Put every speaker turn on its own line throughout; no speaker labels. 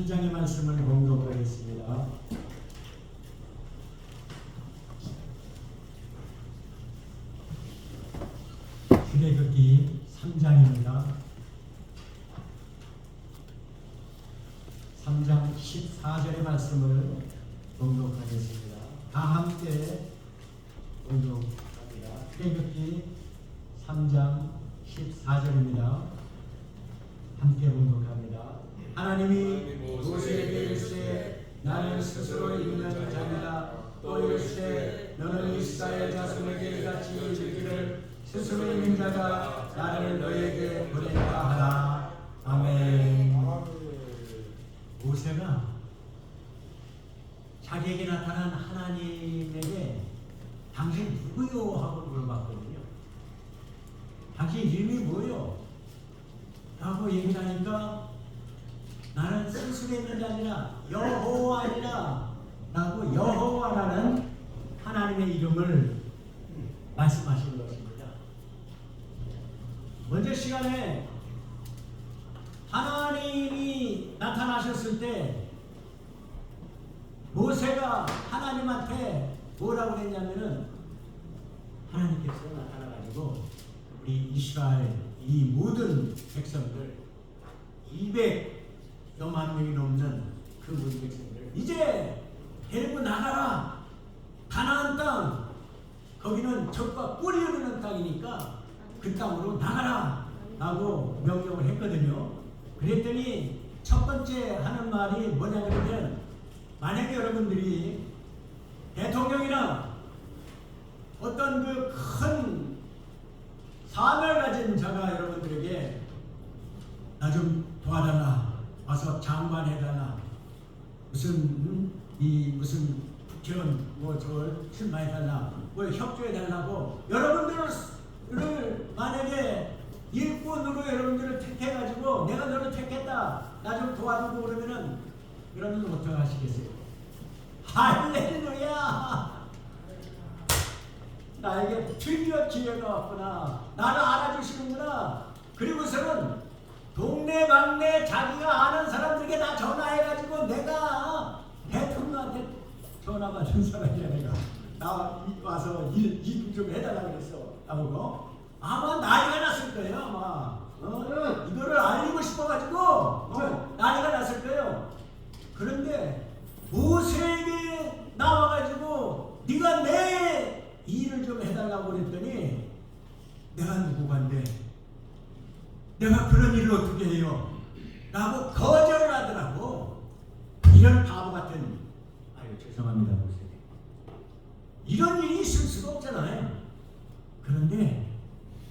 3장의 말씀을 공독하겠습니다. 출애굽기 3장입니다. 3장 14절의 말씀을 공독하겠습니다. 다 함께 공독합니다. 출애굽기 3장 14절입니다. 함께 공독합니다. 하나님이 모세에게 이르시되 나는 스스로 있는 자니라. 또 이르시되 너는 이스라엘 자손에게 이같이 이르기를 스스로 있는 자가 나를 너에게 보낸다 하라. 아멘. 모세가 자기에게 나타난 하나님에게 당신 누구요? 하고 물어봤거든요. 당신 이름이 뭐요? 라고 얘기를 하니까 나는 스스로 있는 게 아니라 여호와니라 라고 여호와라는 하나님의 이름을 말씀하신 것입니다. 먼저 시간에 하나님이 나타나셨을 때 모세가 하나님한테 뭐라고 했냐면은 하나님께서 나타나가지고 우리 이스라엘 이 모든 백성들 200여만 명이 넘는 그 모든 백성들 이제 데리고 나가라. 가나안 땅 거기는 적과 꿀이 흐르는 땅이니까 그 땅으로 나가라 라고 명령을 했거든요. 그랬더니 첫 번째 하는 말이 뭐냐 그러면 만약에 여러분들이 대통령이나 어떤 그 큰 사명을 가진 자가 여러분들에게 나 좀 도와달라, 와서 장관 해달라, 무슨 국회의원 저걸 출마해달라, 협조해달라고 여러분들을 만약에 일꾼으로 여러분들을 택해가지고 내가 너를 택했다, 나 좀 도와주고 그러면은 여러분들 어떻게 하시겠어요? 할렐루야! 나에게 드디어 기회가 왔구나. 나를 알아주시는구나. 그리고서는 동네 막내 자기가 아는 사람들에게 다 전화해가지고 내가 대통령한테 전화 받은 사람이야. 내가 나 와서 일 좀 해달라고 그랬어. 나보고 아마 난리가 났을 거예요. 아마 이거를 알리고 싶어가지고 난리가 났을 거예요. 그런데 모세에게 나와가지고 네가 내 일을 좀 해달라고 그랬더니 내가 누구간데 내가 그런 일을 어떻게 해요? 라고 거절을 하더라고. 이런 바보 같은, 죄송합니다 모세, 이런 일이 있을 수가 없잖아요. 그런데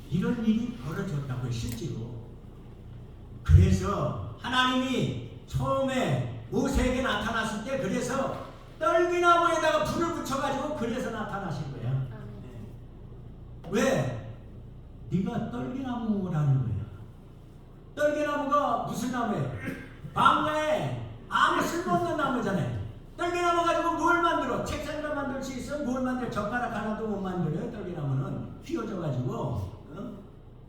이런 일이 벌어졌다고요, 실제로. 그래서 하나님이 처음에 모세에게 나타났을 때 그래서 떨기나무에다가 불을 붙여가지고 그래서 나타나신 거야. 왜? 네가 떨기나무라는 거야. 떨기나무가 무슨 나무예요? 광야에 아무 쓸모없는 나무잖아요. 떨기나무 가지고 뭘 만들어? 책상을 만들 수 있어? 뭘 만들어? 젓가락 하나도 못 만들어요. 떨기나무는 휘어져가지고.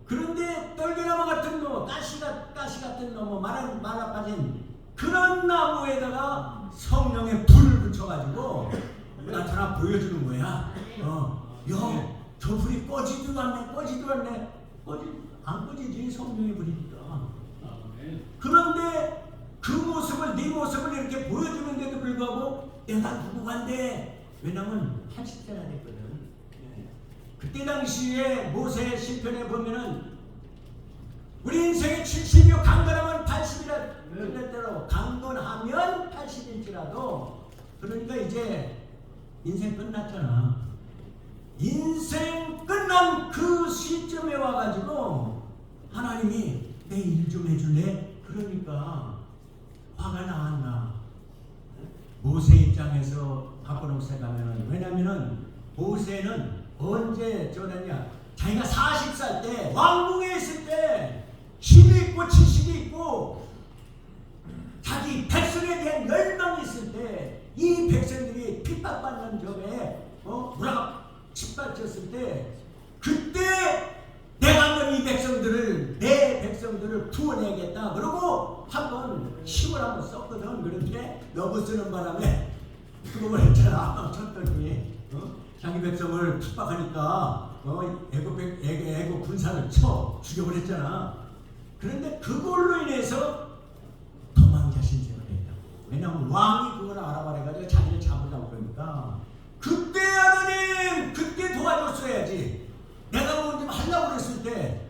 그런데 떨기나무 같은 거, 가시 같은 거, 말라 빠진 그런 나무에다가 성령의 불을 붙여가지고 나타나 보여주는 거야. 저 불이 꺼지지도 않네. 안 꺼지지, 성령의 불이니까. 그런데 그 모습을, 네 모습을 이렇게 보여주는데도 불구하고 내가 누구간데, 왜냐면 80세나 됐거든. 그때 당시에 모세 시편에 보면은 우리 인생의 70이요 강건하면 80이라 그랬대로, 강건하면 80일지라도, 그러니까 이제 인생 끝났잖아. 인생 끝난 그 시점에 와가지고 하나님이 내 일 좀 해줄래? 그러니까 화가 나왔나. 모세 입장에서 바꿔놓고 생각하면, 왜냐면은 모세는 언제 저랬냐, 자기가 40살 때 왕궁에 있을 때 힘이 있고 지식이 있고 자기 백성에 대한 열망이 있을 때 이 백성들이 핍박받는 점에 뭐라고 짓밟혔을 때, 그때 내가 한번 이 백성들을, 내 백성들을 구원해야겠다 그러고 한번 힘을 한번 썼거든. 그런데 너무 쓰는 바람에 그거 했잖아. 쳤더니 자기 백성을 핍박하니까 애국 군사를 쳐 죽여버렸잖아. 그런데 그걸로 인해서 도망자 신세가 됐다. 왜냐하면 왕이 그걸 알아봐가지고 자기를 잡으려고 그러니까 그때 하나님 그때 도와줬어야지. 내가 뭐 좀 하려고 그랬을 때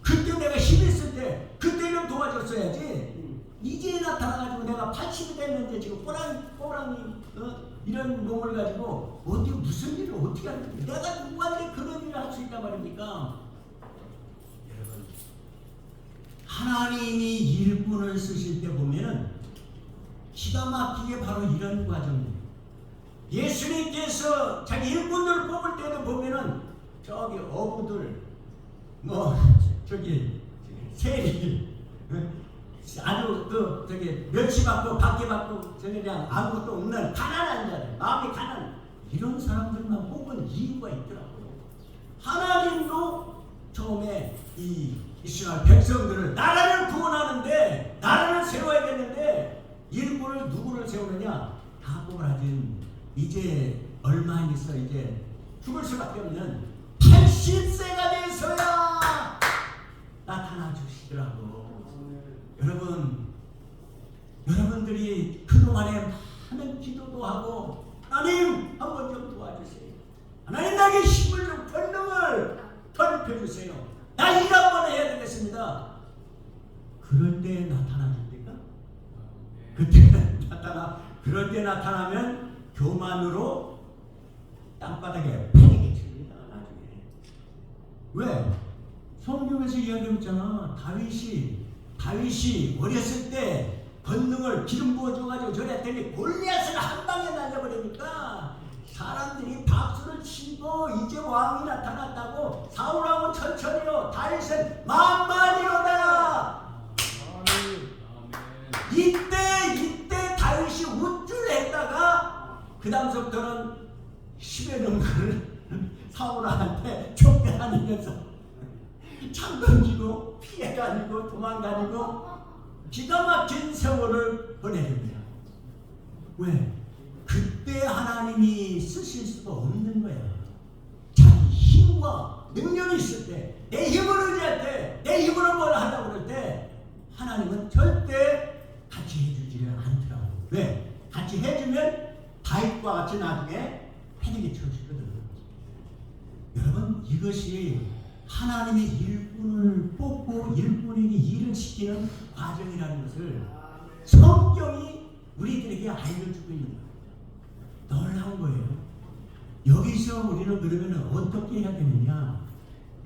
그때 내가 힘이 있을 때 그때 좀 도와줬어야지. 이제 나타나가지고 내가 80이 됐는데 지금 꼬랑이 이런 몸을 가지고 어떻게 무슨 일을 어떻게 하는지 내가 누구한테 그런 일을 할 수 있단 말입니까? 여러분 하나님이 일꾼을 쓰실 때 보면은 기가 막히게 바로 이런 과정입니다. 예수님께서 자기 일꾼들을 뽑을 때도 보면은 저기 어부들 저기 세리 아주 저기 멸치 받고 밖에 받고 저기 그냥 아무것도 없는 가난한 자들 마음이 가난 이런 사람들만 뽑은 이유가 있더라고요. 하나님도 처음에 이 이스라엘 백성들을 나라를 구원하는데 나라를 세워야겠는데 일꾼을 누구를 세우느냐 다 뽑아진 이제 얼마 안 있어 이제 죽을 수밖에 없는 80세가 돼서야 나타나 주시더라고. 여러분들이 그동안에 많은 기도도 하고 하나님 한번 좀 도와주세요. 하나님 나에게 힘을 좀 권능을 더럽혀주세요. 나 일 한번 해야 되겠습니다. 그럴 때 나타나줄 때가 그때 그럴 때 나타나면 교만으로 땅바닥에 패닉이 칩니다. 나중에 왜? 성경에서 이야기하고 있잖아. 다윗이 어렸을 때 권능을 기름 부어줘가지고 저랬더니 골리앗을 한 방에 날려버리니까 사람들이 박수를 치고 이제 왕이 나타났다고 사울하고 천천히요 다윗은 만만이로다. 이때 다윗이 우쭐했다가 그 다음부터는 10여 년간을 사울한테 쫓겨다니면서 창 던지고 피해다니고 도망다니고 기가 막힌 세월을 보내줍니다. 왜? 그때 하나님이 쓰실 수가 없는 거야. 자기 힘과 능력이 있을 때 내 힘을 의지할 때 내 힘으로 뭘 하려고 그럴 때 하나님은 절대 같이 해주지 않더라고. 왜? 같이 해주면 다윗과 같이 나중에 패닉이 쳐지거든. 여러분 이것이 하나님의 일꾼을 뽑고 일꾼에게 일을 시키는 과정이라는 것을 성경이 우리들에게 알려주고 있는 거예요. 놀라운 거예요. 여기서 우리는 그러면 어떻게 해야 되느냐?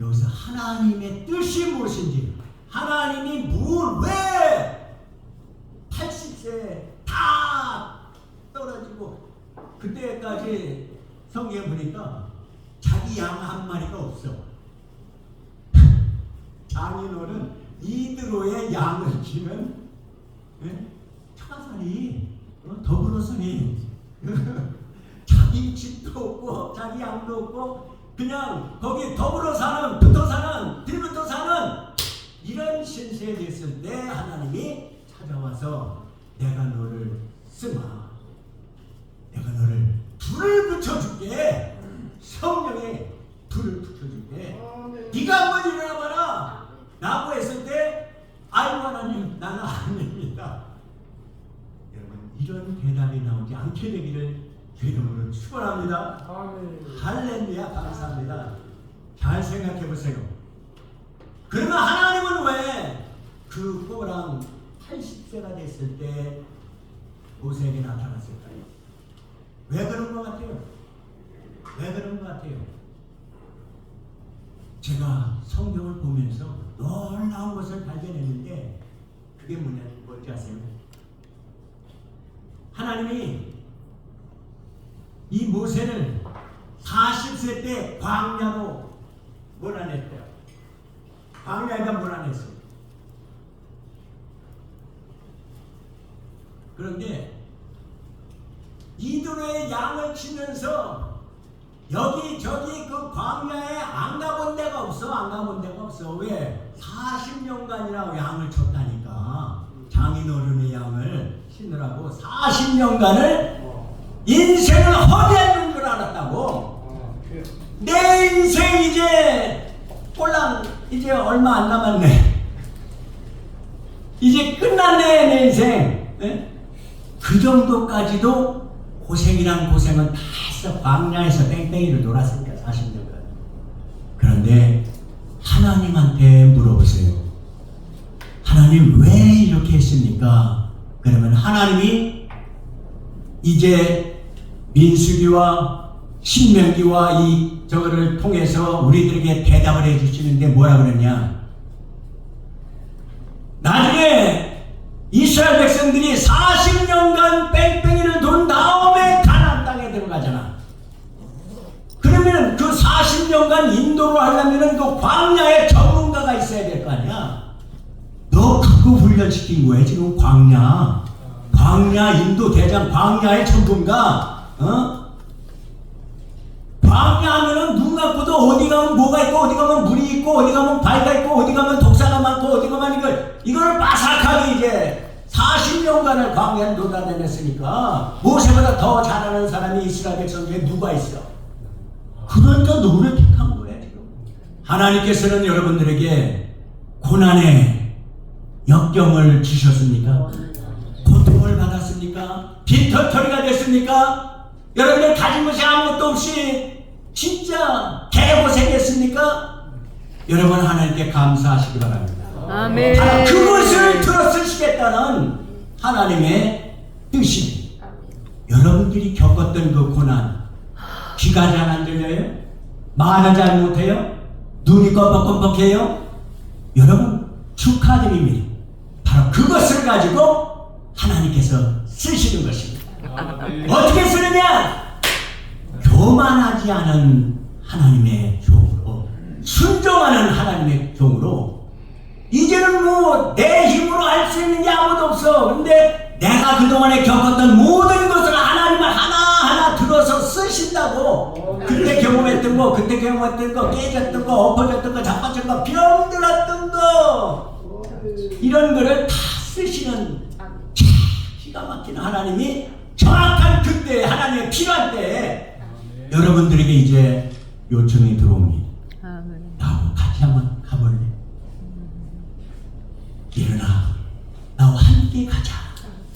여기서 하나님의 뜻이 무엇인지 하나님이 왜 80세 다 떨어지고 그때까지 성경 보니까 자기 양 한 마리가 없어. 장인어른 이드로의 양을 치는 차사리 더불어서니 자기 집도 없고 자기 양도 없고 그냥 거기 더불어 사는 붙어 사는 들붙어 사는 이런 신세에 됐을 때 하나님이 찾아와서 내가 너를 쓰마 내가 너를 불을 붙여줄게 성령에 불을 붙여줄게 네가 한번 일어나봐라 라고 했을 때 아이고 하나님 나는 아닙니다. 여러분 이런 대답이 나오지 않게 되기를 주 이름으로 축원합니다. 할렐루야 감사합니다. 잘 생각해 보세요. 그러면 하나님은 왜 그 꼬랑 80세가 됐을 때 모세에게 나타났을까요? 왜 그런 것 같아요? 왜 그런 것 같아요? 제가 성경을 보면서 놀라운 것을 발견했는데 그게 뭔지 아세요? 하나님이 이 모세를 40세 때 광야로 몰아냈대요. 광야에다 몰아냈어요. 그런데 이드로의 양을 치면서 여기저기 그 광야에 안 가본 데가 없어. 왜? 40년간이나 양을 쳤다니까. 장인어른의 양을 신으라고 40년간을 인생을 허비했는 줄 알았다고. 내 인생 이제 꼴랑 이제 얼마 안 남았네. 이제 끝났네 내 인생. 네? 그 정도까지도 고생이란 고생은 다 했어. 광야에서 뺑뺑이를 놀았으니까 40년간. 그런데 하나님한테 물어보세요. 하나님 왜 이렇게 했습니까? 그러면 하나님이 이제 민수기와 신명기와 이 저거를 통해서 우리들에게 대답을 해주시는데 뭐라 그랬냐? 나중에 이스라엘 백성들이 40년간 뺑뺑이를 돈 다음에 가나안 땅에 들어가잖아. 그러면 그 40년간 인도를 하려면 그 광야에 전문가가 있어야 될 거 아니야. 너 그거 훈련시킨 거야 지금. 광야 인도 대장, 광야의 전문가. 광야 하면은 눈 감고도 어디 가면 뭐가 있고, 어디 가면 물이 있고, 어디 가면 바위가 있고, 어디 가면 독사가 많고, 어디 가면 이걸 바삭하게 이제 40년간을 광야를 돌아다녔으니까 모세보다 더 잘하는 사람이 이스라엘 백성 중에 누가 있어? 그러니까 너를 택한 거야 지금. 하나님께서는 여러분들에게 고난의 역경을 주셨습니까? 고통을 받았습니까? 빈털터리가 됐습니까? 여러분들 가진 것이 아무것도 없이 진짜 개고생했습니까? 여러분 하나님께 감사하시기 바랍니다.
아멘.
바로 그것을 들어쓰시겠다는 하나님의 뜻이. 여러분들이 겪었던 그 고난, 귀가 잘 안 들려요? 말을 잘 못해요? 눈이 껌뻑껌뻑해요? 여러분 축하드립니다. 바로 그것을 가지고 하나님께서 쓰시는 것입니다. 어떻게 쓰느냐? 교만하지 않은 하나님의 종으로, 순종하는 하나님의 종으로. 이제는 뭐 내 힘으로 할 수 있는 게 아무도 없어. 근데 내가 그동안에 겪었던 모든 것을 하나님을 하나하나 들어서 쓰신다고. 그때 경험했던 거, 그때 경험했던 거, 깨졌던 거, 엎어졌던 거, 자빠진 거, 병들었던 거, 이런 거를 다 쓰시는 기가 막힌 하나님이 정확한 그때, 하나님의 필요할 때 여러분들에게 이제 요청이 들어옵니다. 나하고 같이 한번 가볼래? 일어나, 나와 함께 가자.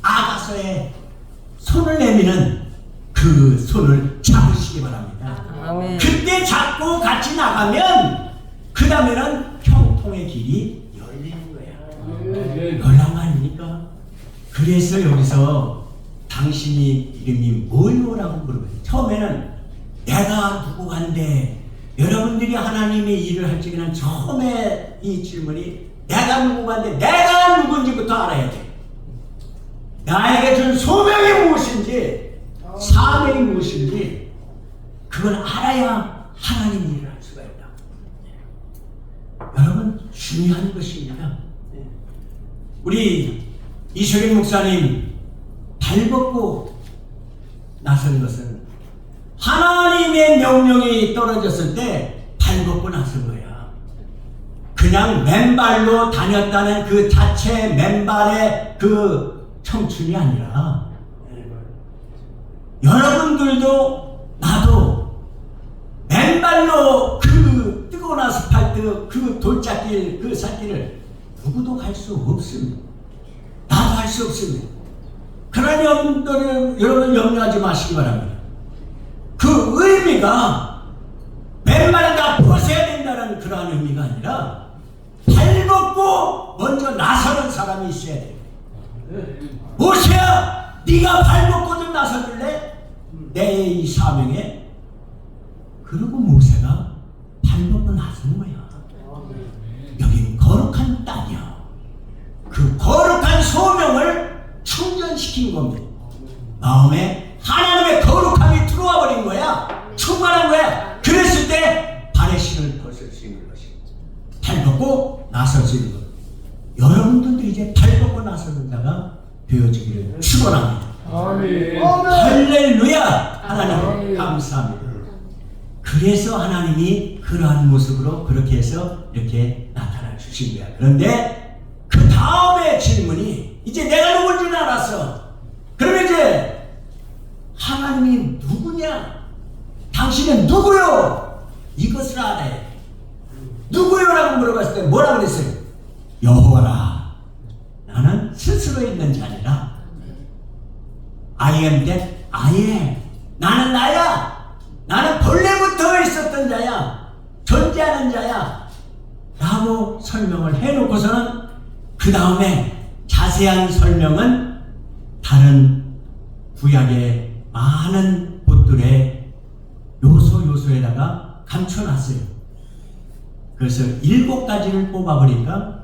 아가서의 손을 내미는 그 손을 잡으시기 바랍니다.
아멘.
그때 잡고 같이 나가면 그 다음에는 형통의 길이 열리는 거야. 열난 거 아닙니까? 그래서 여기서 당신이 이름이 뭐요라고 물어봐요. 처음에는 내가 누구간데, 여러분들이 하나님의 일을 할 적에는 처음에 이 질문이 내가 누구간데, 내가 누군지부터 알아야 돼. 나에게 준 소명이 무엇인지, 사명이 무엇인지, 그걸 알아야 하나님 일을 할 수가 있다. 여러분 중요한 것입니다. 우리 이석인 목사님 발 벗고 나선 것은 하나님의 명령이 떨어졌을 때 발 벗고 나선 거야. 그냥 맨발로 다녔다는 그 자체 맨발의 그 청춘이 아니라, 여러분들도 나도 맨발로 그 뜨거운 아스팔트, 그 돌짝길, 그 산길을 누구도 갈 수 없습니다. 나도 할 수 없습니다. 그러니 여러분 염려하지 마시기 바랍니다. 그 의미가 맨발을 다 벗어야 된다는 그러한 의미가 아니라 발 벗고 먼저 나서는 사람이 있어야 돼요. 모세야, 네가 발 벗고 좀 나서줄래? 내 이 사명에. 그리고 모세가 발 벗고 나선 거야. 여긴 거룩한 땅이야. 그 거룩한 소명을 충전시킨 겁니다. 마음에 하나님의 거룩함이 들어와 버린 거야. 충만한 거야. 그랬을 때 발의 신을 벗을 수 있는 것입니다. 발 벗고 나설 수 있는 것. 여러분들도 이제 발 벗고 나서는 자가 되어지기를 축원합니다.
아멘.
할렐루야. 하나님 감사합니다. 그래서 하나님이 그러한 모습으로 그렇게 해서 이렇게 나타나 주신 거야. 그런데 그 다음에 질문이 이제 내가 누군지는 알았어. 그러면 이제 하나님이 누구냐? 당신은 누구요? 이것을 알아야 돼. 누구요? 라고 물어봤을 때 뭐라 그랬어요? 여호와라. 나는 스스로 있는 자니라. I am that I am. 나는 나야. 나는 본래부터 있었던 자야. 존재하는 자야. 라고 설명을 해놓고서는 그 다음에 자세한 설명은 다른 구약의 많은 곳들의 요소에다가 감춰놨어요. 그래서 7가지를 뽑아보니까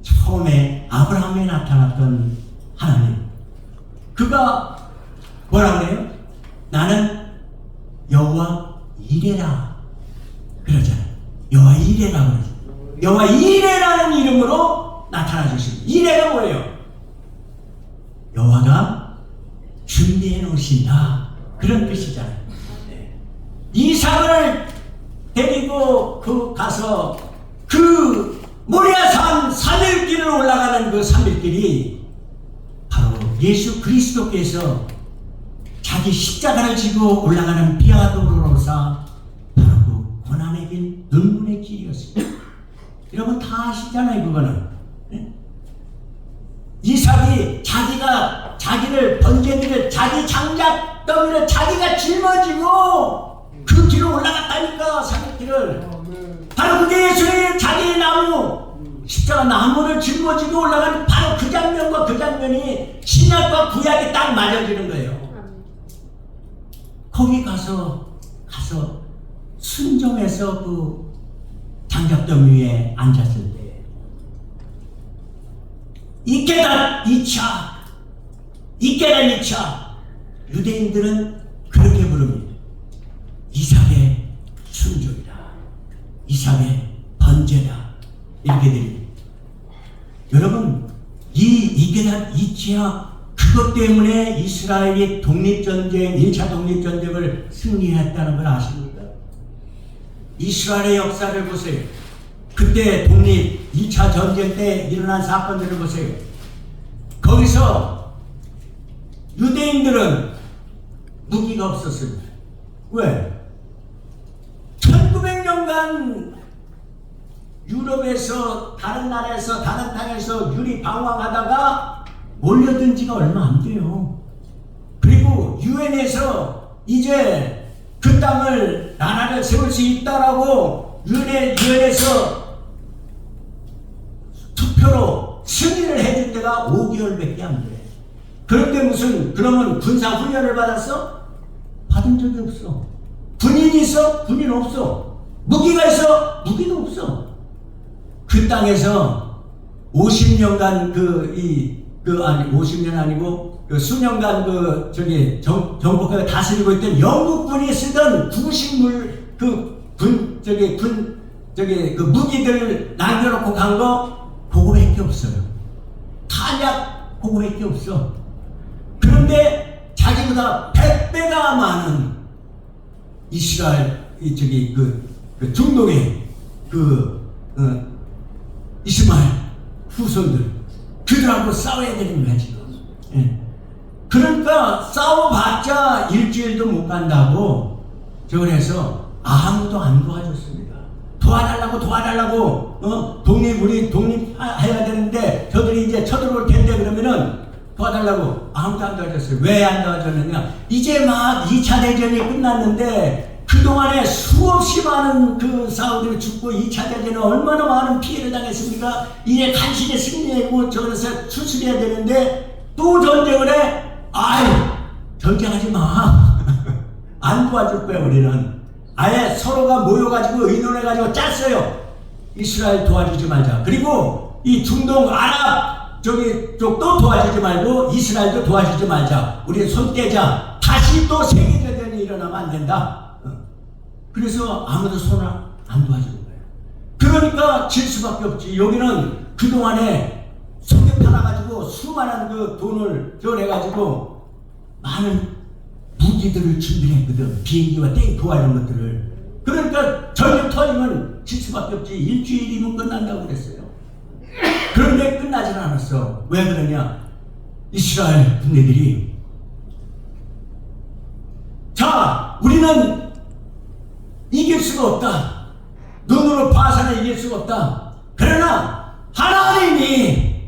처음에 아브라함에 나타났던 하나님, 그가 뭐라 그래요? 나는 여호와 이레라 그러잖아요. 여호와 이레라 그러죠. 여호와 이레라는 이름으로 나타나 주십니다. 이레가 뭐예요? 여호와가 준비해 놓으신다, 그런 뜻이잖아요. 이삭을 데리고 가서 그 모리아산 3일길을 올라가는 그 3일길이 바로 예수 그리스도께서 자기 십자가를 지고 올라가는 비아도로로사 바로 그 고난의 길, 눈물의 길이었습니다. 여러분 다 아시잖아요. 그거는 이삭이 자기가 자기를 번제물을 자기 장작더미를 자기가 짊어지고 그 길을 올라갔다니까. 3일길을 바로 그게 예수의 자기의 나무 십자가 나무를 짊어지고 올라가는 바로 그 장면과 그 장면이 신약과 구약이 딱 맞아지는 거예요. 거기 가서 순종해서 그 장작더미 위에 앉았을 때 이 깨달 2차, 이 깨달 2차, 유대인들은 그렇게 부릅니다. 이삭의 순종이다, 이삭의 번제다, 이렇게 드립니다. 여러분 이 깨달 2차, 그것 때문에 이스라엘이 독립전쟁, 1차 독립전쟁을 승리했다는 걸 아십니까? 이스라엘의 역사를 보세요. 그때 독립 2차 전쟁 때 일어난 사건들을 보세요. 거기서 유대인들은 무기가 없었습니다. 왜? 1900년간 유럽에서 다른 나라에서 다른 땅에서 유리 방황하다가 몰려든 지가 얼마 안 돼요. 그리고 유엔에서 이제 그 땅을 나라를 세울 수 있다라고 유엔에서 투표로 승인을 해준 데가 5개월밖에 안 돼. 그런데 무슨 그러면 군사 훈련을 받았어? 받은 적이 없어. 군인이 있어? 군인 없어. 무기가 있어? 무기도 없어. 그 땅에서 50년간 아니 50년 아니고 수년간 정복하고 다스리고 있던 영국군이 쓰던 구식물 무기들을 남겨놓고 간 거 그거밖에 없어요. 탄약 그거밖에 없어. 그런데 자기보다 100배가 많은 이스라엘 중동의 이스마엘 후손들, 그들하고 싸워야 되는 거야 지금. 예. 그러니까 싸워봤자 일주일도 못 간다고 그래서 아무도 안 도와줬습니다. 도와달라고 우리 독립해야 되는데 저들이 이제 쳐들어올 텐데 그러면은 도와달라고 아무도 안 도와줬어요. 왜 안 도와줬느냐? 이제 막 2차 대전이 끝났는데 그동안에 수없이 많은 그 사우들이 죽고 2차 대전에 얼마나 많은 피해를 당했습니까? 이제 간신히 승리하고 저기서 수술해야 되는데 또 전쟁을 해? 아유, 전쟁하지 마. 안 도와줄 거야 우리는. 아예 서로가 모여가지고 의논해가지고 짰어요. 이스라엘 도와주지 말자. 그리고 이 중동 아랍 쪽도 도와주지 말고 이스라엘도 도와주지 말자. 우리 손 떼자. 다시 또 세계대전이 일어나면 안 된다. 그래서 아무도 손을 안 도와주는 거예요. 그러니까 질 수밖에 없지. 여기는 그동안에 속여 팔아가지고 수많은 그 돈을 저내가지고 많은 무기들을 준비했거든. 비행기와 탱크와 이런 것들을. 그러니까 전쟁 터지면 질 수밖에 없지. 일주일이면 끝난다고 그랬어요. 그런데 끝나진 않았어. 왜 그러냐? 이스라엘 군대들이 자, 우리는 이길 수가 없다. 눈으로 봐서는 이길 수가 없다. 그러나 하나님이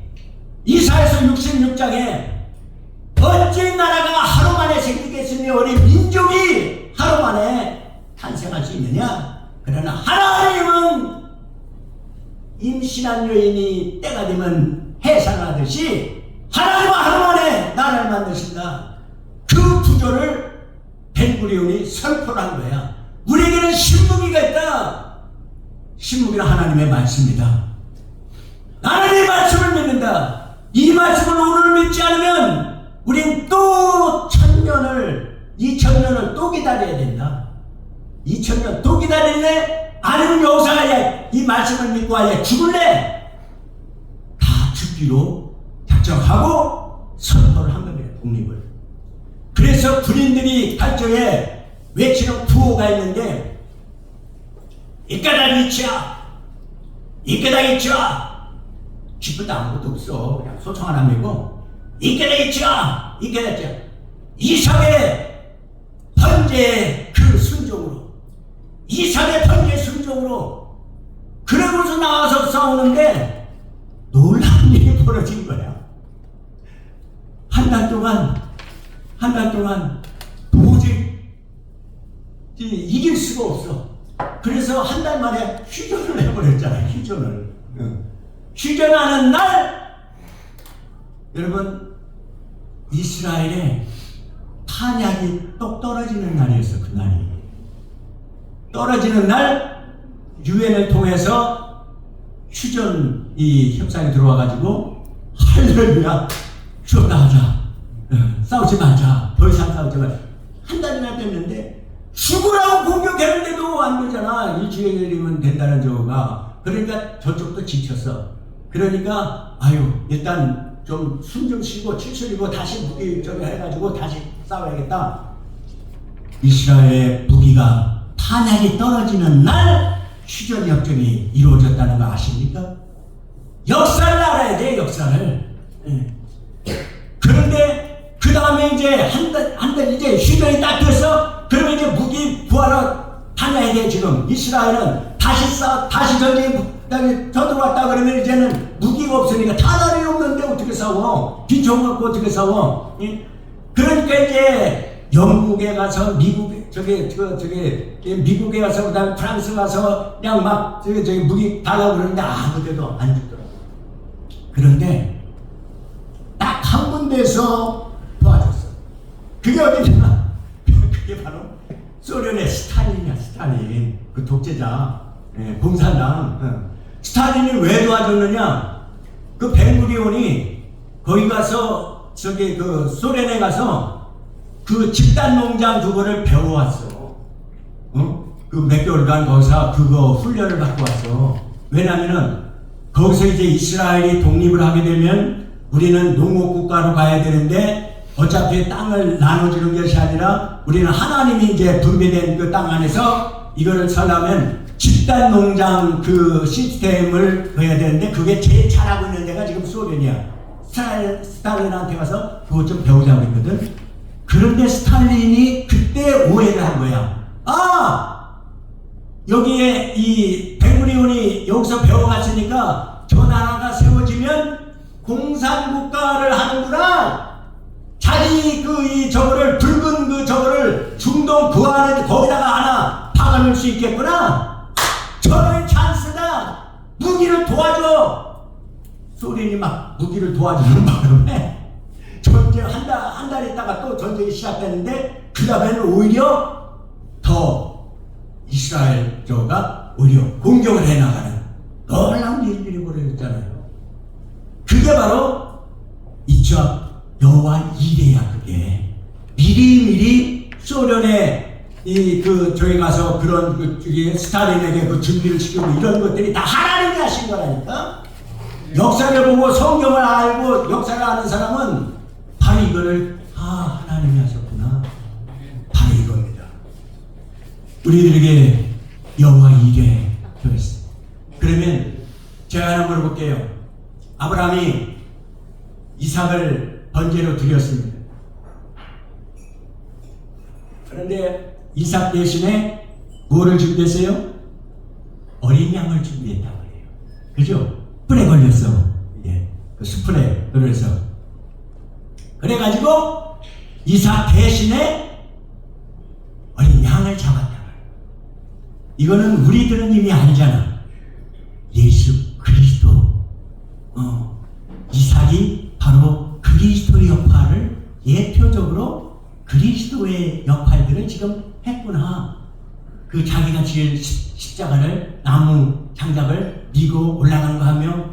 이사야서 66장에 어찌 나라가 하루 만에 생기겠으며 우리 민족이 하루 만에 탄생할 수 있느냐? 그러나 하나님은 임신한 여인이 때가 되면 해산하듯이 하나님은 하루 만에 나라를 만드신다. 그 구조를 벤구리온이 선포를 한 거야. 우리에게는 신무기가 있다. 신무기는 하나님의 말씀이다. 하나님의 말씀을 믿는다. 이 말씀을 오늘 믿지 않으면 우린 또 2000년을 또 기다려야 된다. 2000년 또 기다릴래? 아니면 여기서 아예 이 말씀을 믿고 아예 죽을래? 다 죽기로 작정하고 선포를 한 겁니다. 독립을. 그래서 군인들이 발정에 외치는 구호가 있는데 이까다 이치야, 이까다 이치야. 기쁘다 아무것도 없어. 그냥 소총 하나 메고 이까다 이치야, 이까다 이치야. 이삭의 번제 그 순종으로, 이삭의 번제 순종으로 그러고서 나와서 싸우는데 놀라운 일이 벌어진 거야. 한 달 동안 도저히 이길 수가 없어. 그래서 한 달 만에 휴전을 해버렸잖아요. 휴전을. 휴전하는 날 여러분 이스라엘에 탄약이 똑 떨어지는 날이었어. 그날이 떨어지는 날 유엔을 통해서 휴전 이 협상이 들어와가지고 할렐루야 휴전다 하자. 싸우지 말자. 더 이상 싸우지 말자. 한 달이나 됐는데 죽으라고 공격했는데도 안 되잖아. 일주일이면 된다는 저거가. 그러니까 저쪽도 지쳤어. 그러니까 아유 일단 좀 숨 좀 쉬고 칠칠이고 다시 무기 저기 해가지고 다시 싸워야겠다. 이스라엘의 무기가 탄약이 떨어지는 날 휴전 협정이 이루어졌다는 거 아십니까? 역사를 알아야 돼. 역사를. 그런데 그 다음에 이제 한 달 이제 휴전이 딱 됐어. 그러면 이제 무기 구하러 다녀야 돼. 지금 이스라엘은 다시 전쟁에 쳐들어왔다 그러면 이제는 무기가 없으니까 탄알이 없는데 어떻게 싸워? 기총 갖고 어떻게 싸워? 그러니까 이제 영국에 가서 미국에 미국에 가서 그다음에 프랑스 가서 그냥 막 저기 무기 달라고 그러는데 아무데도 안 주더라고. 그런데 딱 한 군데에서 도와줬어. 그게 어디냐? 그게 바로 소련의 스탈린이야. 스탈린 그 독재자, 공산당. 스탈린이 왜 도와줬느냐? 그 벤구리온이 거기 가서 저기 그 소련에 가서 그 집단 농장 그거를 배워왔어. 그 몇 개월간 거기서 그거 훈련을 받고 왔어. 왜냐면은 거기서 이제 이스라엘이 독립을 하게 되면 우리는 농업 국가로 가야 되는데 어차피 땅을 나눠주는 것이 아니라 우리는 하나님이 이제 분배된 그 땅 안에서 이거를 살려면 집단 농장 그 시스템을 해야 되는데 그게 제일 잘하고 있는 데가 지금 소련이야. 스탈린한테 가서 그것 좀 배우자고 했거든. 그런데 스탈린이 그때 오해를 한 거야. 여기에 이 벤구리온이 여기서 배워갔으니까 저 나라가 세워지면 공산국가를 하는구나. 자기 저거를 붉은 저거를 중동 그 안에 거기다가 하나 박아놓을 수 있겠구나. 저런 찬스다. 무기를 도와줘. 소련이 막 무기를 도와주는 바람에 전쟁 한 달 있다가 또 전쟁이 시작됐는데 그 다음에는 오히려 더 이스라엘 저가 오히려 공격을 해나가는 놀라운 일들이 벌어졌잖아요. 그게 바로 이쪽 여호와 이레야. 그게 미리미리 소련에 저기 가서 그런 스탈린에게 그 준비를 시키고 이런 것들이 다 하나님이 하신 거라니까. 역사를 보고 성경을 알고 역사를 아는 사람은 바로 이거를 하나님이 하셨구나. 바로 이겁니다. 우리들에게 여호와 이레 그랬어요. 그러면 제가 하나 물어볼게요. 아브라함이 이삭을 번제로 드렸습니다. 그런데 이삭 대신에 뭐를 준비했어요? 어린 양을 준비했다고 해요. 그죠? 뿔에 걸렸어. 예, 그 숯불에. 그래가지고 이삭 대신에 어린 양을 잡았다. 이거는 우리들은 이미 알잖아. 예수 그리스도. 이삭이 바로 그리스도의 역할을 예표적으로 그리스도의 역할들을 지금 했구나. 그 자기가 지을 십자가를 나무 장작을 미고 올라간 거 하며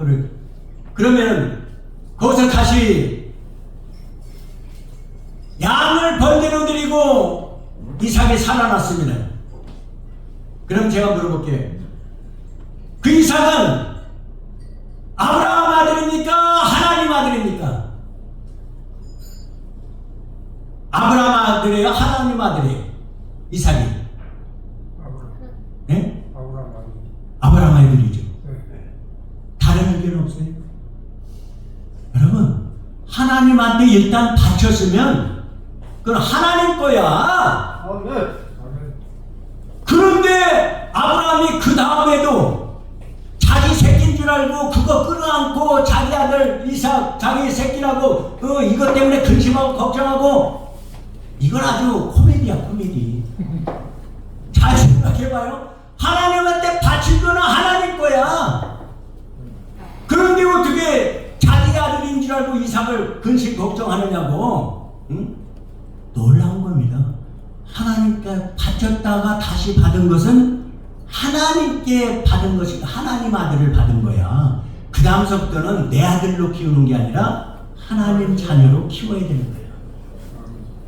그러면 거기서 다시 양을 번제로 드리고 이삭이 살아났습니다. 그럼 제가 물어볼게요. 그 이삭은 아브라함 아들입니까? 하나님 아들입니까? 아브라함 아들이에요? 하나님 아들이에요? 이삭이? 네? 아브라함 아들이죠. 다른 의견 없어요? 여러분, 하나님한테 일단 바쳤으면 그건 하나님 거야. 그런데 아브라함이 그 다음에도 자기 새끼인 줄 알고 그거 끌어안고 자기 아들 이삭 자기 새끼라고 이것 때문에 근심하고 걱정하고, 이건 아주 코미디야, 코미디. 잘 생각해봐요. 하나님한테 바친 거는 하나님 거야. 그런데 어떻게 자기 아들인 줄 알고 이삭을 근심 걱정하느냐고. 응? 놀라운 겁니다. 하나님께 바쳤다가 다시 받은 것은 하나님께 받은 것이고 하나님 아들을 받은 거야. 그 다음서부터는 내 아들로 키우는 게 아니라 하나님 자녀로 키워야 되는 거야.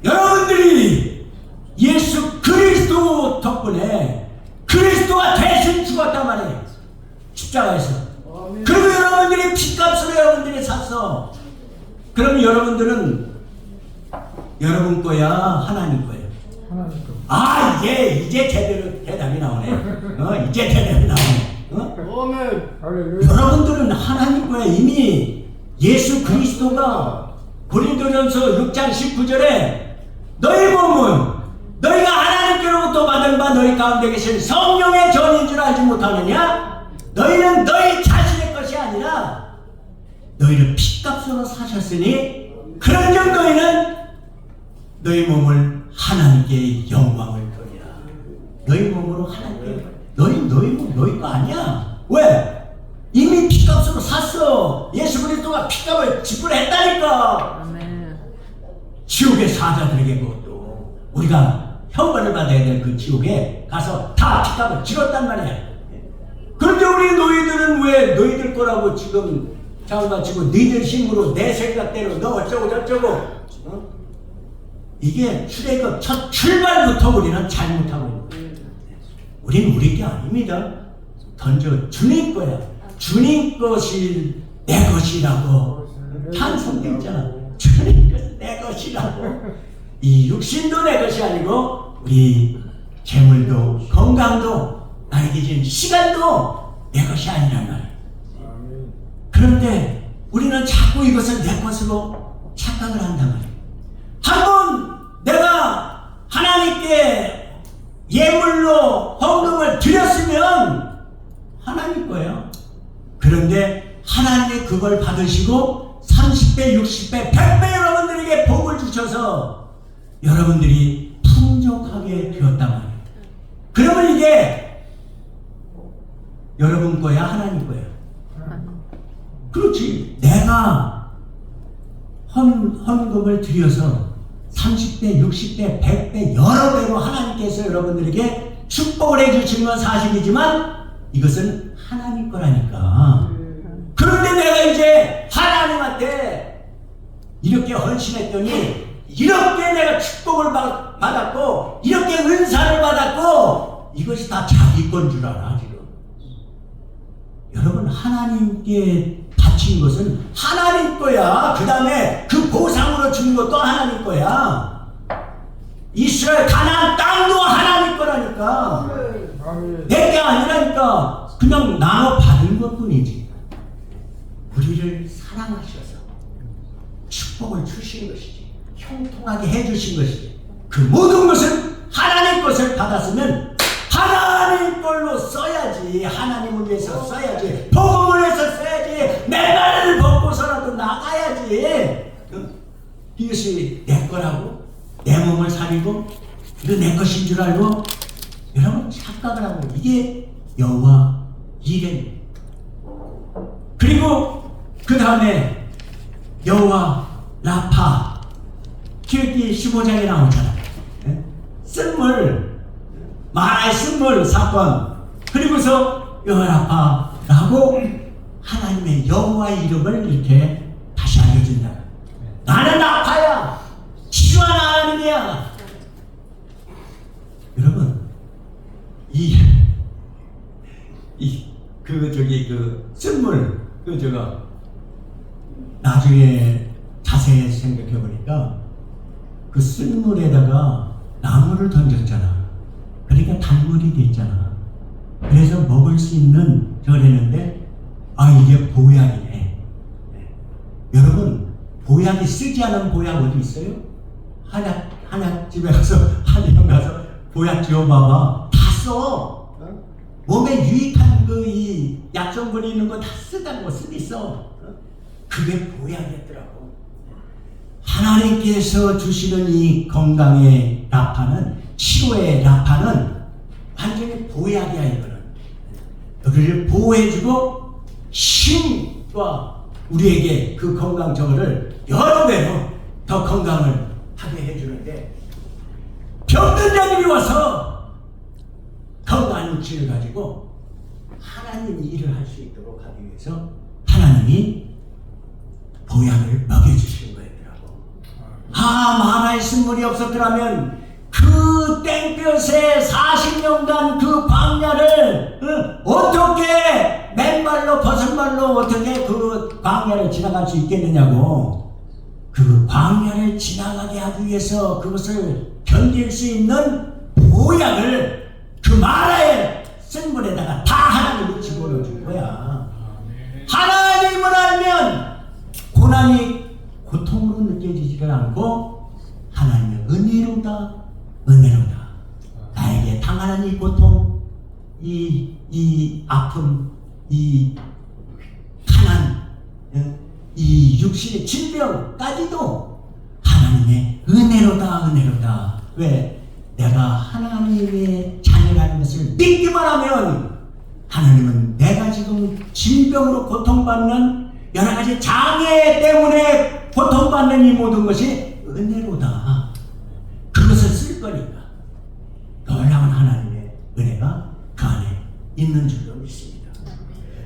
여러분들이 예수 그리스도 덕분에 그리스도가 대신 죽었단 말이에요. 십자가에서. 그리고 여러분들이 핏값으로 여러분들이 샀어. 그럼 여러분들은 여러분 거야, 하나님 거야?
하나님 거.
아, 이제 제대로 대답이 나오네. 이제 대답이 나오네.
아멘.
여러분들은 하나님 거야. 이미 예수 그리스도가 고린도전서 6장 19절에 너희 몸은 너희가 하나님께로부터 받은 바 너희 가운데 계신 성령의 전인 줄 알지 못하느냐? 너희는 너희 자신의 것이 아니라 너희를 핏값으로 사셨으니 그런즉 너희는 너희 몸을 하나님께 영광을 돌리라. 너희 몸으로 하나님께 너희 몸 너희 거 아니야. 왜? 이미 핏값으로 샀어. 예수 그리스도가 핏값을 지불했다니까.
아멘.
지옥의 사자들에게 그것도 우리가 형벌을 받아야 될 그 지옥에 가서 다 핏값을 치렀단 말이야. 그런데 우리 너희들은 왜 너희들 거라고 지금 장난치고 너희들 힘으로 내 생각대로 너 어쩌고 저쩌고. 이게 출애굽 첫 출발부터 우리는 잘못하고 있는 거예요. 우리는 우리 게 아닙니다. 던져 주님 거야. 주님 것이 내 것이라고 찬송도 있잖아. 주님 것이 내 것이라고. 이 육신도 내 것이 아니고 우리 재물도 건강도 나에게 준 시간도 내 것이 아니란 말이야. 그런데 우리는 자꾸 이것을 내 것으로 착각을 한단 말이야. 한번 내가 하나님께 예물로 헌금을 드렸으면 하나님 거예요. 그런데 하나님이 그걸 받으시고 30배, 60배, 100배 여러분들에게 복을 주셔서 여러분들이 풍족하게 되었단 말이에요. 그러면 이게 여러분 거야, 하나님 거야? 그렇지. 내가 헌금을 드려서 30배, 60배, 100배 여러 배로 하나님께서 여러분들에게 축복을 해주시는 건 사실이지만 이것은 하나님 거라니까. 그런데 내가 이제 하나님한테 이렇게 헌신했더니 이렇게 내가 축복을 받았고 이렇게 은사를 받았고 이것이 다 자기 건 줄 알아 지금. 여러분, 하나님께 바친 것은 하나님 거야. 그 다음에 그 보상으로 주는 것도 하나님 거야. 이스라엘 가나안 땅도 하나님 거라니까. 내 게 아니라니까. 그냥 나눠 받은 것 뿐이지. 우리를 사랑하셔서 축복 축복을 주신 것이지, 형통하게 해주신 것이지. 그 모든 것은 하나님 것을 받았으면 하나님 걸로 써야지. 하나님을 위해서 써야지. 복음을 위해서 써야지. 내 말을 벗고서라도 나가야지. 이것이 내 거라고, 내 몸을 사리고 이거 내 것인 줄 알고 여러분 착각을 하고, 이게 여호와 이레. 그리고 그 다음에 여호와 라파, 기록기 15장에 나오잖아. 쓴물, 마라의 쓴물 사건. 그리고서 여호와 라파라고 하나님의 여호와의 이름을 이렇게 다시 알려준다. 나는 라파야, 치유하는 하나님이야. 여러분, 그 쓴물, 나중에 자세히 생각해 보니까 그 쓴물에다가 나무를 던졌잖아. 그러니까 단물이 됐잖아. 그래서 먹을 수 있는 저걸 했는데, 이게 보약이네. 여러분, 보약이 쓰지 않은 보약 어디 있어요? 한약집에 가서, 한의원 가서 보약 지어봐봐. 다 써. 몸에 유익한 이 약성분이 있는 거 다 쓰다고 쓰고 있어. 그게 보약이었더라고. 하나님께서 주시는 이 건강의 라파는, 치료의 라파는 완전히 보약이야. 이거는 우리를 보호해주고 힘과 우리에게 그 건강 저거를 여러 배로 더 건강을 하게 해주는데, 병든 자들이 와서 건강한 육신을 가지고 하나님이 일을 할 수 있도록 하기 위해서 하나님이 보약을 먹여주시는 거였더라고. 마라의 쓴물이 없었더라면 그 땡볕에 40년간 그 광야를 어떻게 맨발로 벗은발로 어떻게 그 광야를 지나갈 수 있겠느냐고. 그 광야를 지나가게 하기 위해서 그것을 견딜 수 있는 보약을 그 마라의 쓴물에다가 다 하나님이 집어넣어준 거야. 하나님을 알면 고난이 고통으로 느껴지지가 않고, 하나님의 은혜로다, 은혜로다. 나에게 당하는 이 고통, 이 아픔, 이 가난, 이 육신의 질병까지도 하나님의 은혜로다, 은혜로다. 왜? 내가 하나님의 자녀라는 것을 믿기만 하면, 하나님은 내가 지금 질병으로 고통받는 여러 가지 장애 때문에 고통받는 이 모든 것이 은혜로다. 그것을 쓸 거니까 놀라운 하나님의 은혜가 그 안에 있는 줄로 믿습니다.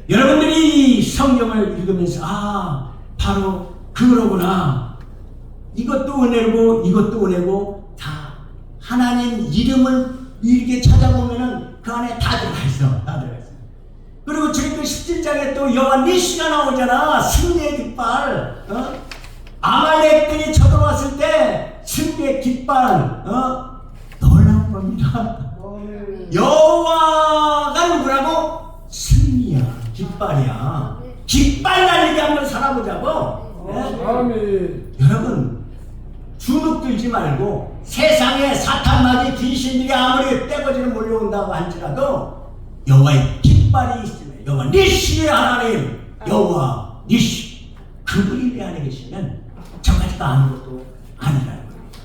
여러분들이 이 성경을 읽으면서 바로 그러구나. 이것도 은혜고 이것도 은혜고, 다 하나님 이름을 이렇게 찾아보면은 그 안에 다 들어가 있어. 다 들어가 있어. 그리고 주님도 17장에 또 여호와 니시가 나오잖아. 승리의 깃발. 아말렉들이 쳐들어왔을 때 승리의 깃발. 놀라운 겁니다. 여호와가 누구라고? 승리야. 깃발이야. 깃발 날리게 한번 살아보자고. 여러분, 주눅 들지 말고, 세상에 사탄마귀 귀신들이 아무리 떼거지를 몰려온다고 할지라도 여호와의 깃발이 있으면, 여호와 니시의 하나님, 여호와 니시, 그분이 내 안에 계시면 저까지가 아무것도 아니라는 겁니다.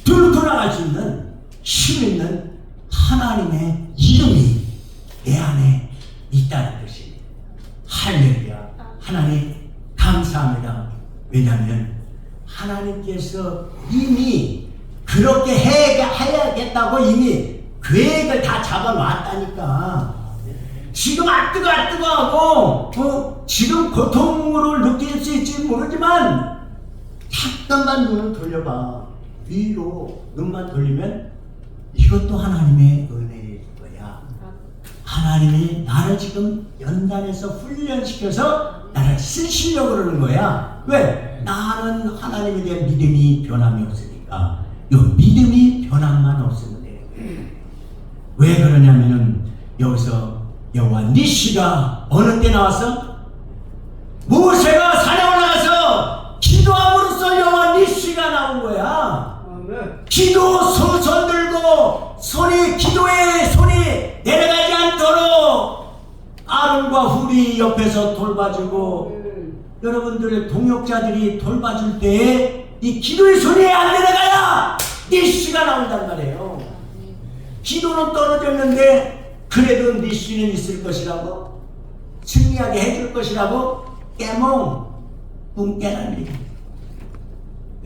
들고 나갈 수 있는 힘 있는 하나님의 이름이 내 안에 있다는 것입니다. 할렐루야. 하나님 감사합니다. 왜냐하면 하나님께서 이미 그렇게 해야겠다고 이미 계획을 다 잡아놨다니까. 지금 뜨거하고 지금 고통을 느낄 수 있지 모르지만, 잠깐만 눈을 돌려봐. 위로 눈만 돌리면 이것도 하나님의 은혜일 거야. 하나님이 나를 지금 연단해서 훈련시켜서 나를 쓰시려고 그러는 거야. 왜? 나는 하나님에 대한 믿음이 변함이 없으니까. 이 믿음이 변함만 없으면 돼. 왜 그러냐면은 여기서 여호와 니시가 어느 때 나왔어? 모세가 산에 올라가서 기도함으로써 여호와 나온 거야.
아멘.
기도 손 들고 기도의 손이 내려가지 않도록 아론과 훌이 옆에서 돌봐주고 여러분들의 동역자들이 돌봐줄 때 이 기도의 손이 안 내려가야 니시가 나온단 말이에요. 기도는 떨어졌는데 그래도 니시는 있을 것이라고, 승리하게 해줄 것이라고 깨몽 꿈 깨는 얘기.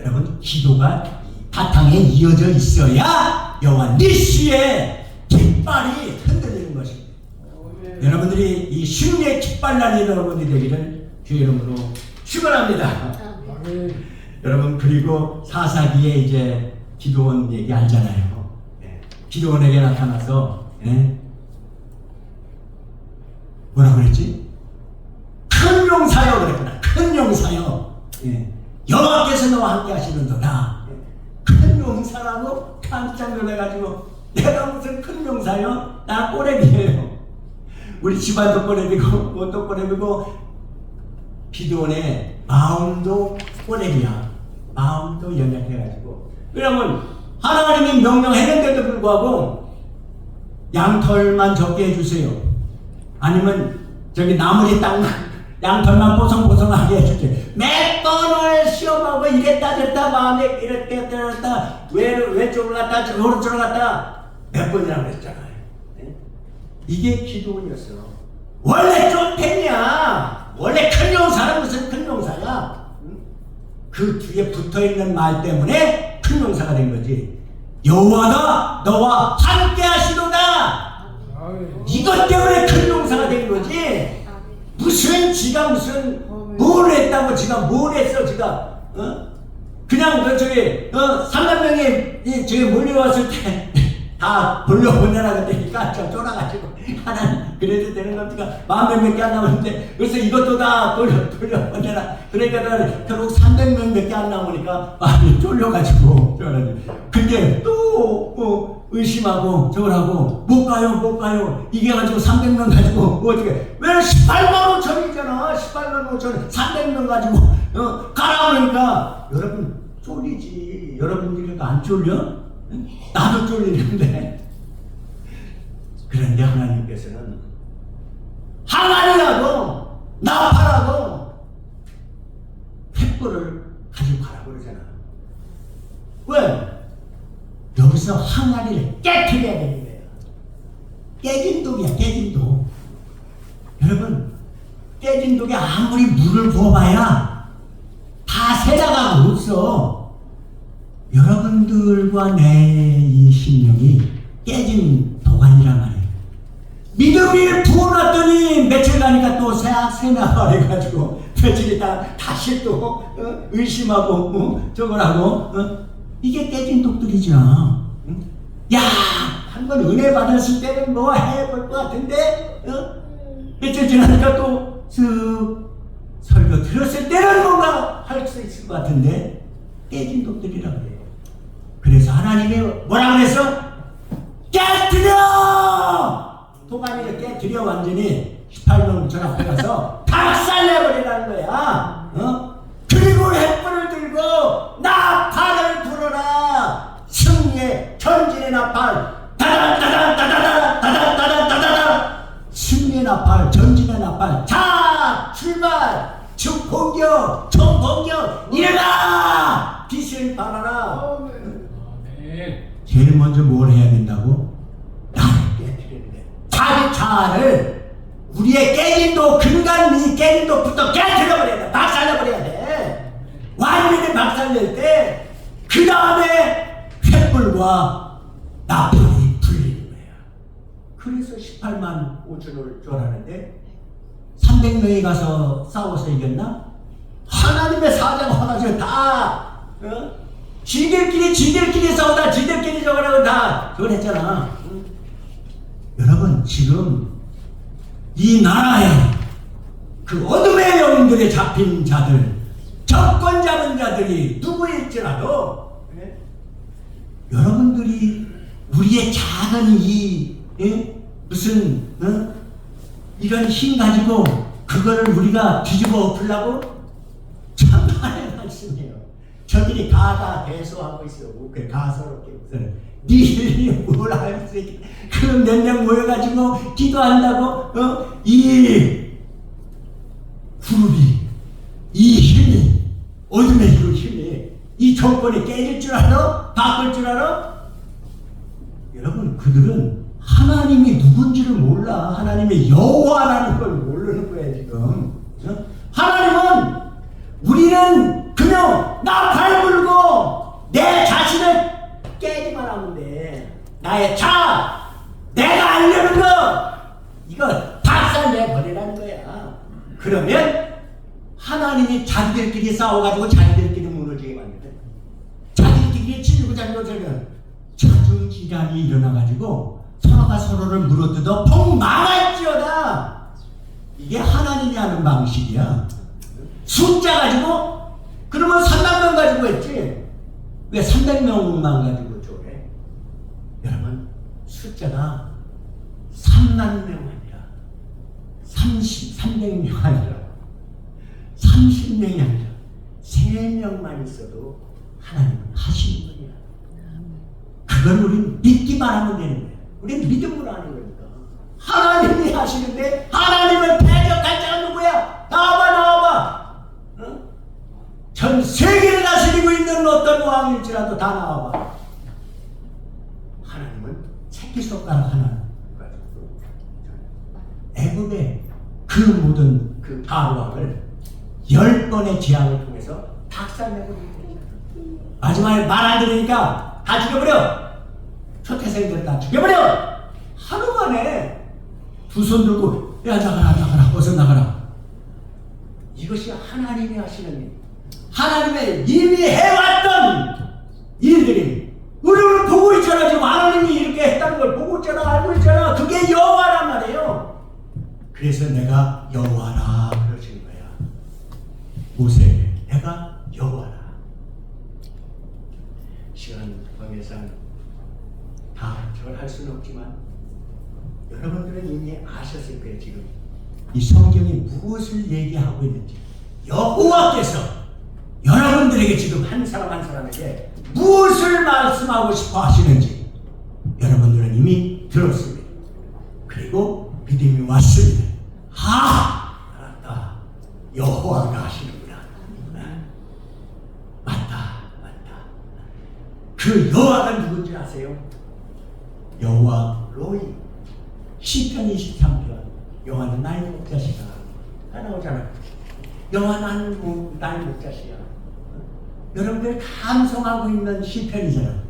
여러분, 기도가 바탕에 이어져 있어야 여호와 니시의 깃발이 흔들리는 것입니다. 여러분들이 이 승리의 깃발날이 여러분이 되기를 주의 이름으로 축원합니다.
아멘.
여러분, 그리고 사사기에 이제 기도원 얘기 알잖아요. 기도원에게 나타나서 뭐라고 그랬지? 큰 용사여 그랬구나. 큰 용사여. 여호와께서 너와 함께 하시는도다. 큰 용사라고 깜짝 놀라가지고 내가 무슨 큰 용사여? 나 꼬레비예요. 우리 집안도 꼬레비고 뭐도 꼬레비고 기도원의 마음도 꼬레비야. 마음도 연약해가지고. 왜냐면 하나님이 명령했는데도 불구하고 양털만 적게 해주세요. 아니면 저기 나무리 땅 양털만 보송보송하게 해주세요. 몇 번을 시험하고 이랬다 저랬다 마음에 이랬다 저랬다 왼쪽으로 갔다 오른쪽으로 갔다 몇 번이라고 그랬잖아요. 이게 기도원이었어. 원래 쫀탱이야. 원래 큰 용사는 무슨 큰 용사야. 그 뒤에 붙어있는 말 때문에 큰 용사가 된 거지. 여호와가 너와 함께 하시도다.
아멘.
이것 때문에 큰 용사가 된 거지. 무슨 지가 무슨 뭘 했다고 지가 뭘 했어 지가. 그냥 저기 3만 명이 저기 몰려왔을 때 다 돌려보내라 그랬으니까 쫄아가지고 하나님 그래도 되는 겁니까? 10,000명밖에 안 남았는데 그래서 이것도 다 돌려보내라. 그러니까 결국 300명밖에 안 남으니까 마음이 쫄려가지고 근데 또 의심하고 저걸 하고 못 가요 이게 가지고 300명 가지고 어떻게 왜 18만 5천이잖아. 18만 5천 300명 가지고 가라 그러니까 여러분 쫄리지. 여러분들이 안 쫄려? 나도 쫄리는데. 그런데 하나님께서는 항아리라도 나팔라도 횃불을 가지고 가라고 그러잖아. 왜? 여기서 항아리를 깨트려야 되는 거예요. 깨진 독이야, 깨진 독. 여러분, 깨진 독에 아무리 물을 부어봐야 다 새나가가 없어. 여러분들과 내 이 심령이 깨진 도가니란 말이에요. 믿음을 부어놨더니 며칠 가니까 또 새나가 그래가지고 며칠 있다가 다시 또 의심하고 저걸 하고 이게 깨진 독들이죠. 야, 한번 은혜 받았을 때는 뭐 해볼 것 같은데 며칠 지나니까 또 설교 들었을 때는 뭔가 할 수 있을 것 같은데 깨진 독들이라고 해요. 그래서 하나님이 뭐라 그래서 깨뜨려! 도가니를 깨뜨려 완전히 18명 전 앞에 가서 박살내버리라는 거야. 그리고 횃불을 들고 나팔을 불어라. 승리의 전진의 나팔 다다다다다다다다다다다다다 승리의 나팔 전진의 나팔 자 출발 총 공격 일어나 빛을 발하라. 제일 먼저 뭘 해야 된다고? 나를 깨뜨리는 거야. 자기 자아를 우리의 깨진도 근간이 깨진도부터 깨뜨려버려야 돼. 박살내버려야 돼. 완전히 박살낼 때 그 다음에 횃불과 나팔이 불리는 거야. 그래서 18만 5천을 쫄았는데 300명이 가서 싸워서 이겼나? 하나님의 사자가 와가지고 다 지들끼리 싸우다 지들끼리 저거라고 다 그걸 했잖아. 여러분 지금 이 나라에 그 어둠의 영들에 잡힌 자들 접권 잡은 자들이 누구일지라도 여러분들이 우리의 작은 이 무슨 이런 힘 가지고 그거를 우리가 뒤집어 엎으려고? 참 하나의 말씀이에요. 저들이 가가 대소하고 있어. 그래 가소롭게 무슨 니들이 뭘 할 수 있겠다. 그 몇 명 모여가지고 기도한다고 이 그룹이 이 힘이 어둠의 그 힘이 이 정권이 깨질 줄 알아? 바꿀 줄 알아? 여러분 그들은 하나님이 누군지를 몰라. 하나님의 여호와라는 걸 모르는 거야 지금. 하나님은 우리는 그냥 나 발굴고 내 자신을 깨기만 하면 돼. 나의 자, 내가 알려는 거 이거 박살내 버리라는 거야. 그러면 하나님이 자기들끼리 싸워가지고 자기들끼리 무너지게 만들어. 자기들끼리 치고 자기가 자중질환이 일어나가지고 서로가 서로를 물어뜯어 폭망할지어다. 이게 하나님이 하는 방식이야. 숫자 가지고 그러면 3만 명 가지고 했지. 왜 300명만 가지고 쪼개? 여러분 숫자가 3만 명 아니라 300명 아니라 30명이 아니라 3명만 있어도 하나님은 하시는 거야. 그걸 우리는 믿기만 하면 되는 거야. 우리는 믿음으로 하는 거니까. 하나님이 하시는데 하나님을 대적할 자가 누구야? 나와봐. 전 세계를 다스리고 있는 어떤 왕일지라도 다 나와봐. 하나님은 새끼손가락 하나 가지고 애굽의 그 모든 그 바로왕을 10번의 재앙을 통해서 박살내고 마지막에 말 안 들으니까 다 죽여버려. 초태생들 다 죽여버려. 하루 만에 두 손 들고 야 나가라 어서 나가라. 이것이 하나님이 하시는 일. 하나님의 이미 해왔던 일들이 우리는 보고 있잖아. 지금 하나님이 이렇게 했다는 걸 보고 있잖아. 알고 있잖아. 그게 여호와란 말이에요. 그래서 내가 여호와라 그러시는 거야. 모세 내가 여호와라. 시간 관계상 다 저걸 할 수는 없지만 여러분들은 이미 아셨을 거예요. 지금 이 성경이 무엇을 얘기하고 있는지. 여호와께서 여러분들에게 지금 한 사람 한 사람에게 무엇을 말씀하고 싶어 하시는지 여러분들은 이미 들었습니다. 그리고 믿음이 왔습니다. 알았다. 여호와가 하시는구나. 맞다. 그 여호와가 누군지 아세요? 여호와 로이. 시편 23편. 여호와는 나의 목자시다. 다 나오잖아. 여호와는 나의 목자시야. 여러분들 감성하고 있는 시편이잖아.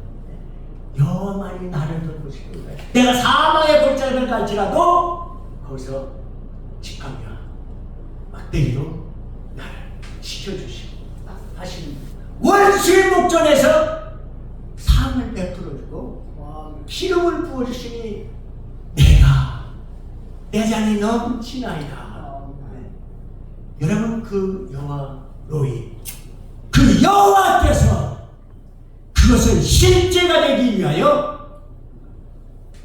여호와만이 나를 돌보시는 거야. 내가 사망의 골짜기를 갈지라도 거기서 직함이야. 막대기로 나를 지켜주시고 하시는 원수의 목전에서 상을 베풀어주고 기름을 부어주시니 내가 내 잔이 넘치나이다. 여러분 그 여호와 로이 그 여호와께서 그것을 실제가 되기 위하여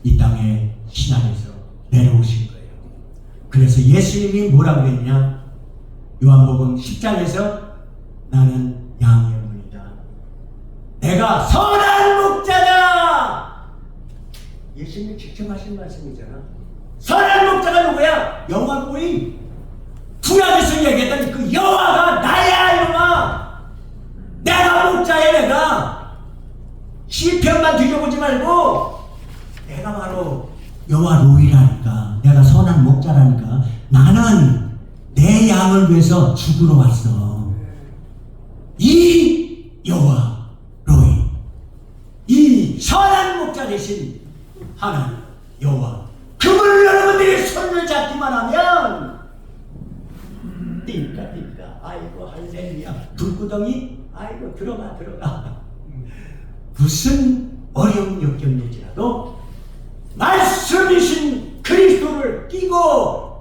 이 땅에 신앙에서 내려오신 거예요. 그래서 예수님이 뭐라고 그랬냐? 요한복음 10장에서 나는 양의 문이다. 내가 선한 목자다. 예수님이 직접 하신 말씀이잖아. 선한 목자가 누구야? 여호와 로이. 구약에서 얘기했던 그 여호와가 나야. 여호와 내가 목자야. 내가 시편만 뒤져보지 말고 내가 바로 여호와 로이라니까. 내가 선한 목자라니까. 나는 내 양을 위해서 죽으러 왔어. 이 여호와 로이 이 선한 목자 대신 하나님 여호와 그분을 여러분들이 손을 잡기만 하면 띵까 아이고 할렐루야. 불구덩이 아이고 들어가 무슨 어려운 역경일지라도 말씀이신 그리스도를 끼고